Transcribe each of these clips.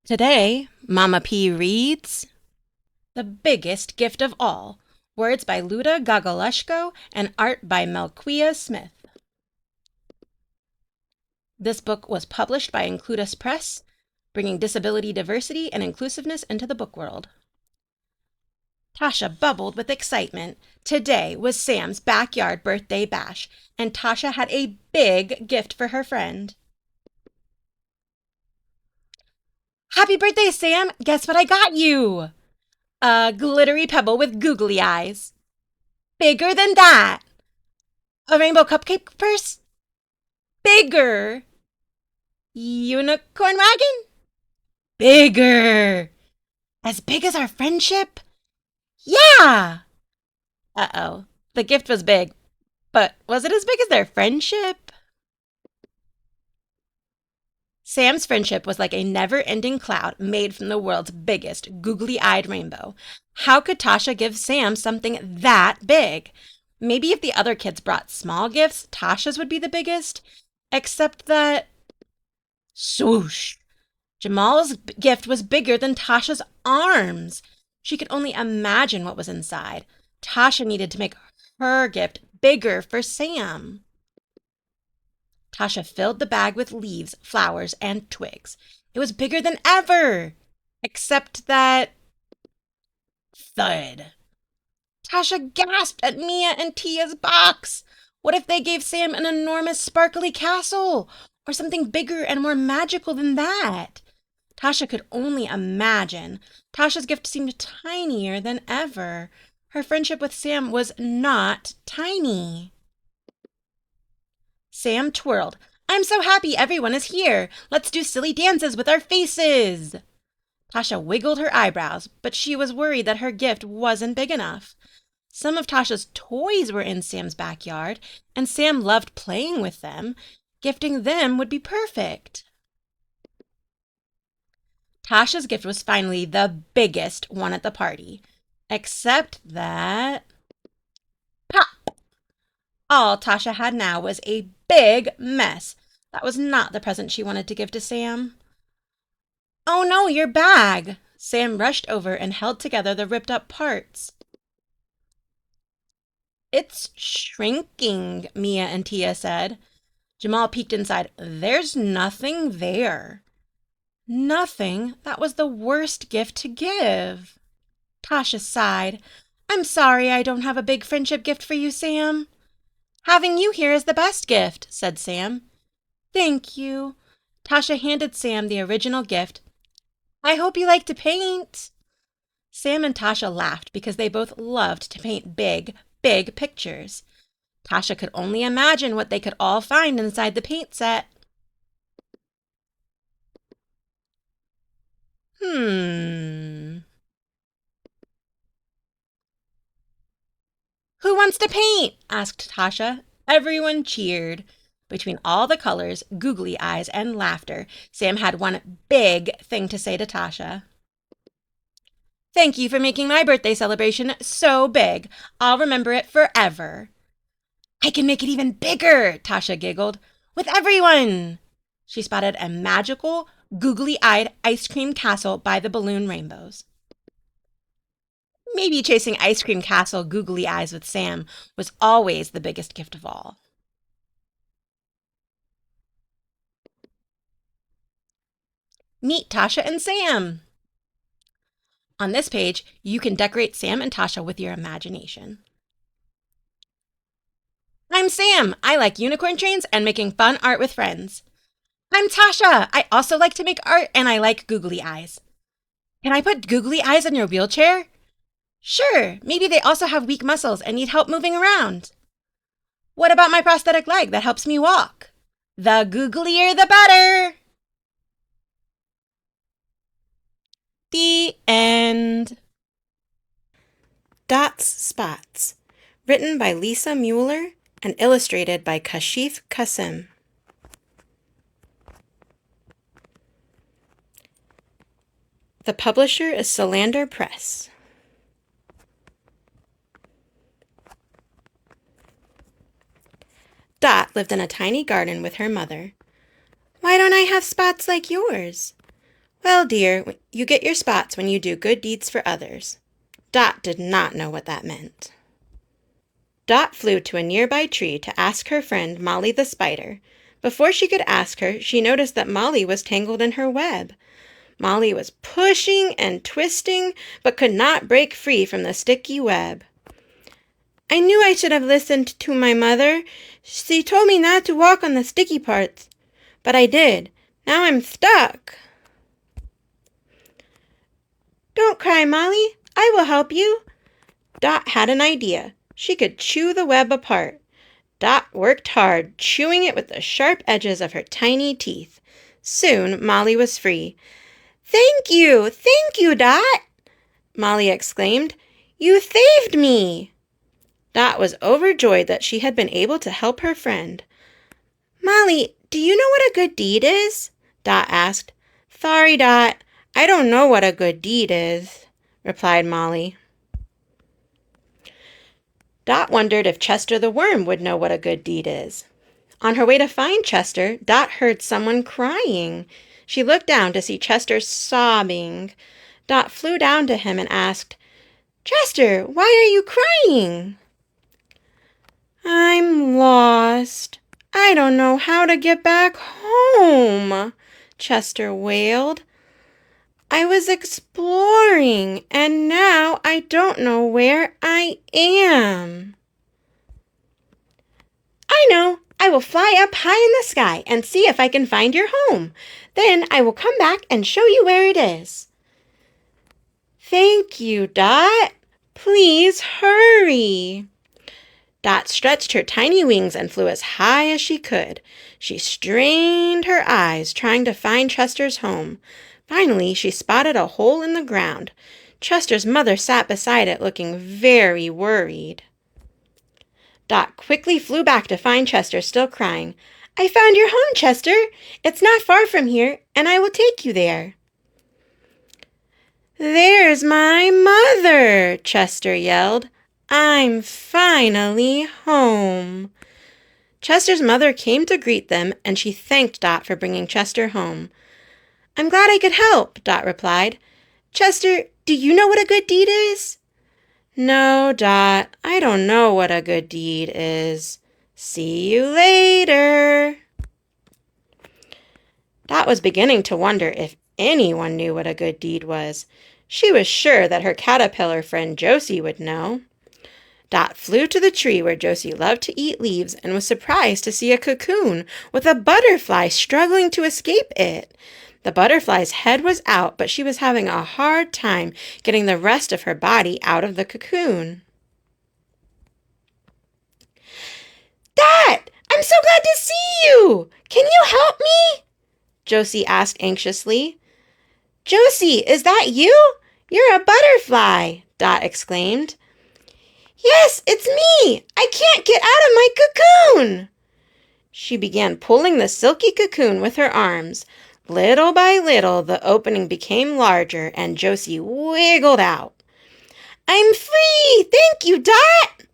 Today, Mama P reads The Biggest Gift of All, words by Luda, Gogolushko, and art by Melquea Smith. This book was published by Includas Press, bringing disability diversity and inclusiveness into the book world. Tasha bubbled with excitement. Today was Sam's backyard birthday bash, and Tasha had a big gift for her friend. Happy birthday, Sam! Guess what I got you? A glittery pebble with googly eyes. Bigger than that. A rainbow cupcake purse? Bigger. Unicorn wagon? Bigger. As big as our friendship? Yeah! Uh-oh. The gift was big, but was it as big as their friendship? Sam's friendship was like a never-ending cloud made from the world's biggest googly-eyed rainbow. How could Tasha give Sam something that big? Maybe if the other kids brought small gifts, Tasha's would be the biggest. Except that... swoosh! Jamal's gift was bigger than Tasha's arms. She could only imagine what was inside. Tasha needed to make her gift bigger for Sam. Tasha filled the bag with leaves, flowers, and twigs. It was bigger than ever, except that... thud. Tasha gasped at Mia and Tia's box. What if they gave Sam an enormous sparkly castle, or something bigger and more magical than that? Tasha could only imagine. Tasha's gift seemed tinier than ever. Her friendship with Sam was not tiny. Sam twirled. I'm so happy everyone is here. Let's do silly dances with our faces. Tasha wiggled her eyebrows, but she was worried that her gift wasn't big enough. Some of Tasha's toys were in Sam's backyard, and Sam loved playing with them. Gifting them would be perfect. Tasha's gift was finally the biggest one at the party, except that... pop! All Tasha had now was a big mess. That was not the present she wanted to give to Sam. Oh no, your bag! Sam rushed over and held together the ripped up parts. It's shrinking, Mia and Tia said. Jamal peeked inside. There's nothing there. Nothing? That was the worst gift to give. Tasha sighed. I'm sorry I don't have a big friendship gift for you, Sam. Having you here is the best gift, said Sam. Thank you. Tasha handed Sam the original gift. I hope you like to paint. Sam and Tasha laughed because they both loved to paint big, big pictures. Tasha could only imagine what they could all find inside the paint set. Who wants to paint? Asked Tasha. Everyone cheered. Between all the colors, googly eyes, and laughter, Sam had one big thing to say to Tasha. Thank you for making my birthday celebration so big. I'll remember it forever. I can make it even bigger, Tasha giggled. With everyone! She spotted a magical, googly-eyed ice cream castle by the balloon rainbows. Maybe chasing ice cream castle googly eyes with Sam was always the biggest gift of all. Meet Tasha and Sam. On this page, you can decorate Sam and Tasha with your imagination. I'm Sam. I like unicorn trains and making fun art with friends. I'm Tasha. I also like to make art and I like googly eyes. Can I put googly eyes on your wheelchair? Sure, maybe they also have weak muscles and need help moving around. What about my prosthetic leg that helps me walk? The googlier the better! The end. Dots Spots, written by Lisa Mueller and illustrated by Kashif Qasim. The publisher is Solander Press. Dot lived in a tiny garden with her mother. Why don't I have spots like yours? Well, dear, you get your spots when you do good deeds for others. Dot did not know what that meant. Dot flew to a nearby tree to ask her friend Molly the spider. Before she could ask her, she noticed that Molly was tangled in her web. Molly was pushing and twisting, but could not break free from the sticky web. I knew I should have listened to my mother. She told me not to walk on the sticky parts, but I did. Now I'm stuck. Don't cry, Molly. I will help you. Dot had an idea. She could chew the web apart. Dot worked hard, chewing it with the sharp edges of her tiny teeth. Soon Molly was free. Thank you, Dot, Molly exclaimed. You saved me. Dot was overjoyed that she had been able to help her friend. Molly, do you know what a good deed is? Dot asked. Sorry, Dot, I don't know what a good deed is, replied Molly. Dot wondered if Chester the worm would know what a good deed is. On her way to find Chester, Dot heard someone crying. She looked down to see Chester sobbing. Dot flew down to him and asked, Chester, why are you crying? I'm lost. I don't know how to get back home, Chester wailed. I was exploring, and now I don't know where I am. I know. I will fly up high in the sky and see if I can find your home. Then I will come back and show you where it is. Thank you, Dot. Please hurry. Dot stretched her tiny wings and flew as high as she could. She strained her eyes, trying to find Chester's home. Finally, she spotted a hole in the ground. Chester's mother sat beside it, looking very worried. Dot quickly flew back to find Chester, still crying. I found your home, Chester. It's not far from here, and I will take you there. There's my mother, Chester yelled. I'm finally home. Chester's mother came to greet them, and she thanked Dot for bringing Chester home. I'm glad I could help, Dot replied. Chester, do you know what a good deed is? No, Dot, I don't know what a good deed is. See you later. Dot was beginning to wonder if anyone knew what a good deed was. She was sure that her caterpillar friend Josie would know. Dot flew to the tree where Josie loved to eat leaves and was surprised to see a cocoon with a butterfly struggling to escape it. The butterfly's head was out, but she was having a hard time getting the rest of her body out of the cocoon. Dot, I'm so glad to see you! Can you help me? Josie asked anxiously. Josie, is that you? You're a butterfly, Dot exclaimed. Yes, it's me! I can't get out of my cocoon! She began pulling the silky cocoon with her arms. Little by little, the opening became larger, and Josie wiggled out. I'm free! Thank you, Dot!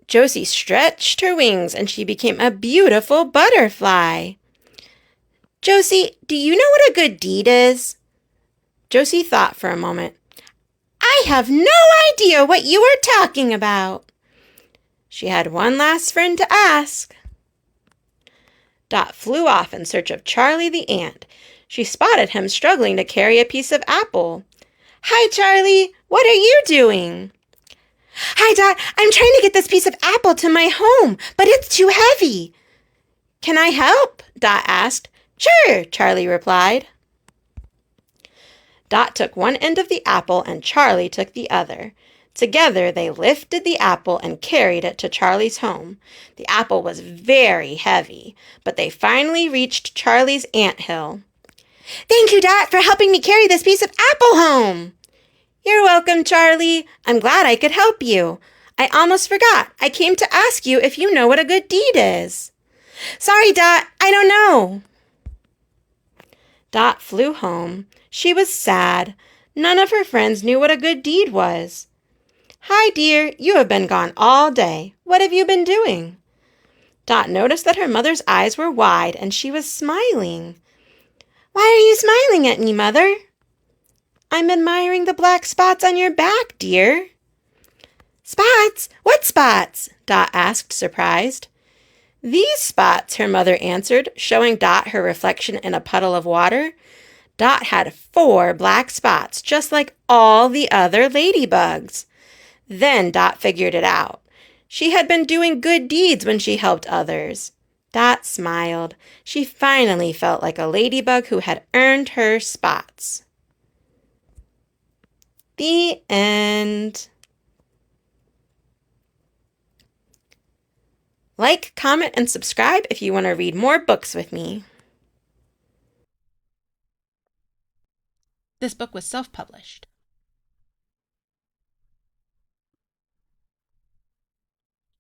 Josie stretched her wings, and she became a beautiful butterfly. Josie, do you know what a good deed is? Josie thought for a moment. I have no idea what you are talking about. She had one last friend to ask. Dot flew off in search of Charlie the ant. She spotted him struggling to carry a piece of apple. Hi, Charlie. What are you doing? Hi, Dot. I'm trying to get this piece of apple to my home, but it's too heavy. Can I help? Dot asked. Sure, Charlie replied. Dot took one end of the apple and Charlie took the other. Together they lifted the apple and carried it to Charlie's home. The apple was very heavy, but they finally reached Charlie's anthill. Thank you, Dot, for helping me carry this piece of apple home. You're welcome, Charlie. I'm glad I could help you. I almost forgot. I came to ask you if you know what a good deed is. Sorry, Dot, I don't know. Dot flew home. She was sad. None of her friends knew what a good deed was. Hi, dear. You have been gone all day. What have you been doing? Dot noticed that her mother's eyes were wide and she was smiling. Why are you smiling at me, Mother? I'm admiring the black spots on your back, dear. Spots? What spots? Dot asked, surprised. These spots, her mother answered, showing Dot her reflection in a puddle of water. Dot had 4 black spots, just like all the other ladybugs. Then Dot figured it out. She had been doing good deeds when she helped others. Dot smiled. She finally felt like a ladybug who had earned her spots. The end. Like, comment, and subscribe if you want to read more books with me. This book was self-published.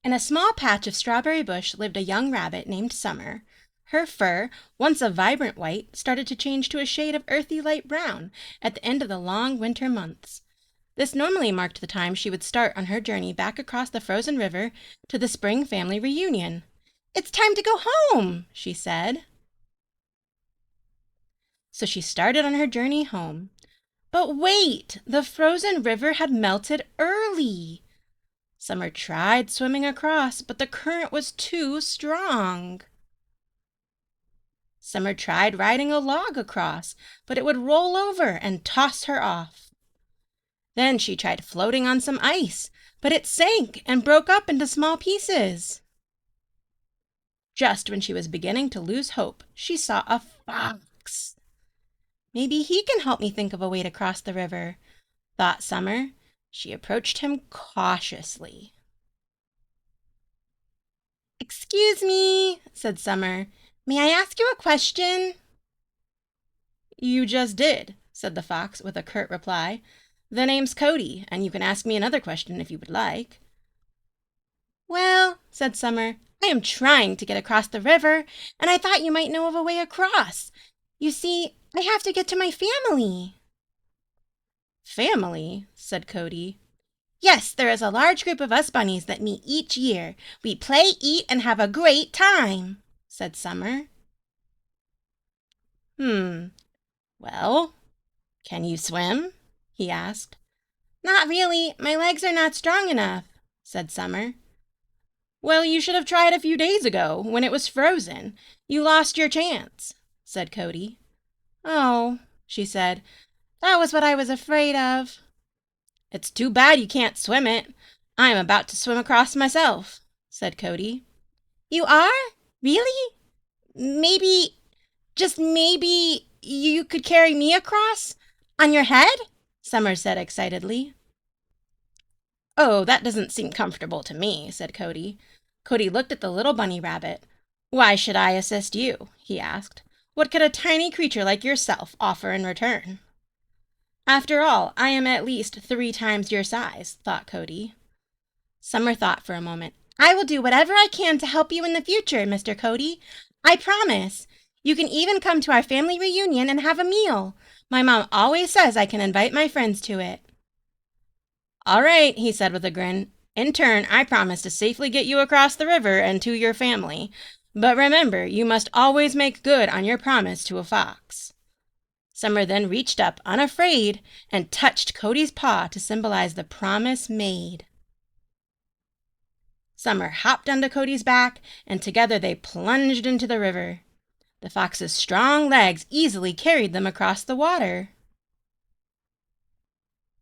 In a small patch of strawberry bush lived a young rabbit named Summer. Her fur, once a vibrant white, started to change to a shade of earthy light brown at the end of the long winter months. This normally marked the time she would start on her journey back across the frozen river to the spring family reunion. "It's time to go home," she said. So she started on her journey home. But wait, the frozen river had melted early. Summer tried swimming across, but the current was too strong. Summer tried riding a log across, but it would roll over and toss her off. Then she tried floating on some ice, but it sank and broke up into small pieces. Just when she was beginning to lose hope, she saw a fox. "Maybe he can help me think of a way to cross the river," thought Summer. She approached him cautiously. "Excuse me," said Summer. "May I ask you a question?" "You just did," said the fox with a curt reply. "The name's Cody, and you can ask me another question if you would like." "Well," said Summer, "I am trying to get across the river, and I thought you might know of a way across. You see, I have to get to my family." "Family?" said Cody. "Yes, there is a large group of us bunnies that meet each year. We play, eat, and have a great time," said Summer. Well, can you swim?" he asked. "Not really. My legs are not strong enough," said Summer. "Well, you should have tried a few days ago, when it was frozen. You lost your chance," said Cody. "Oh," she said, "that was what I was afraid of." "It's too bad you can't swim it. I am about to swim across myself," said Cody. "You are? Really? Maybe, just maybe, you could carry me across? On your head?" Summer said excitedly. "Oh, that doesn't seem comfortable to me," said Cody. Cody looked at the little bunny rabbit. "Why should I assist you?" he asked. "What could a tiny creature like yourself offer in return?" "After all, I am at least 3 times your size," thought Cody. Summer thought for a moment. "I will do whatever I can to help you in the future, Mr. Cody. I promise. You can even come to our family reunion and have a meal. My mom always says I can invite my friends to it." "All right," he said with a grin. "In turn, I promise to safely get you across the river and to your family. But remember, you must always make good on your promise to a fox." Summer then reached up, unafraid, and touched Cody's paw to symbolize the promise made. Summer hopped onto Cody's back, and together they plunged into the river. The fox's strong legs easily carried them across the water.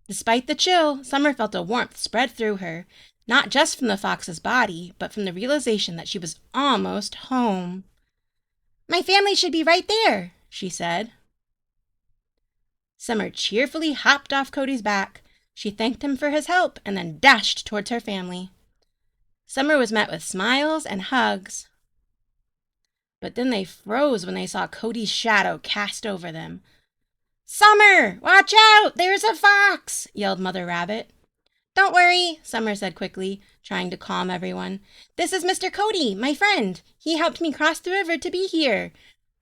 Despite the chill, Summer felt a warmth spread through her, not just from the fox's body, but from the realization that she was almost home. "My family should be right there," she said. Summer cheerfully hopped off Cody's back. She thanked him for his help and then dashed towards her family. Summer was met with smiles and hugs. But then they froze when they saw Cody's shadow cast over them. "Summer, watch out! There's a fox!" yelled Mother Rabbit. "Don't worry," Summer said quickly, trying to calm everyone. "This is Mr. Cody, my friend. He helped me cross the river to be here.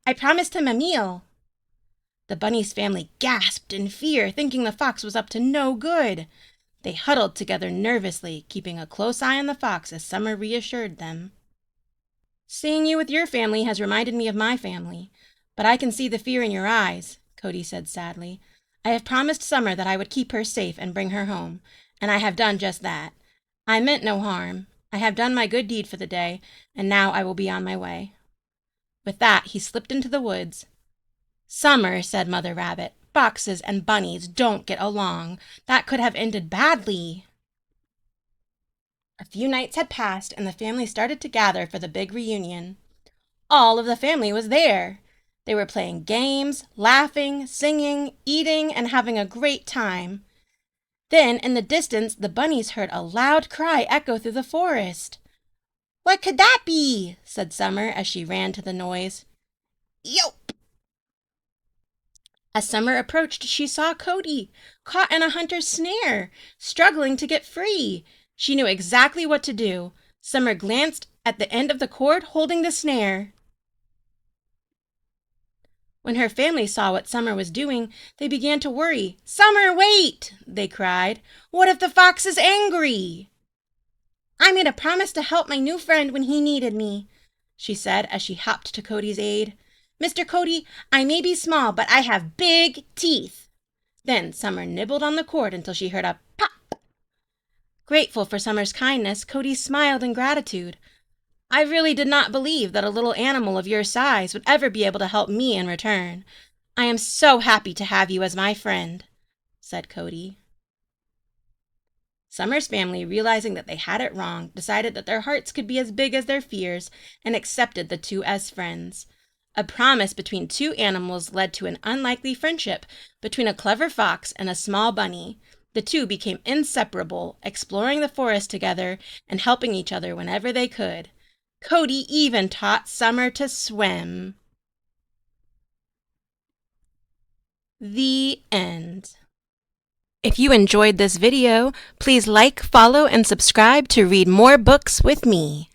I promised him a meal." The bunny's family gasped in fear, thinking the fox was up to no good. They huddled together nervously, keeping a close eye on the fox as Summer reassured them. "Seeing you with your family has reminded me of my family. But I can see the fear in your eyes, Cody said sadly. I have promised Summer that I would keep her safe and bring her home, and I have done just that. I meant no harm. I have done my good deed for the day, and now I will be on my way. With that, he slipped into the woods. Summer, said Mother Rabbit, foxes and bunnies don't get along. That could have ended badly. A few nights had passed, and the family started to gather for the big reunion. All of the family was there. They were playing games, laughing, singing, eating, and having a great time. Then, in the distance, the bunnies heard a loud cry echo through the forest. "What could that be?" said Summer as she ran to the noise. "Yelp!" As Summer approached, she saw Cody, caught in a hunter's snare, struggling to get free. She knew exactly what to do. Summer glanced at the end of the cord holding the snare. When her family saw what Summer was doing, they began to worry. "Summer, wait!" they cried. "What if the fox is angry?" "I made a promise to help my new friend when he needed me," she said as she hopped to Cody's aid. "Mr. Cody, I may be small, but I have big teeth." Then Summer nibbled on the cord until she heard a pop. Grateful for Summer's kindness, Cody smiled in gratitude. "I really did not believe that a little animal of your size would ever be able to help me in return. I am so happy to have you as my friend," said Cody. Summer's family, realizing that they had it wrong, decided that their hearts could be as big as their fears and accepted the two as friends. A promise between two animals led to an unlikely friendship between a clever fox and a small bunny. The two became inseparable, exploring the forest together and helping each other whenever they could. Cody even taught Summer to swim. The end. If you enjoyed this video, please like, follow, and subscribe to read more books with me.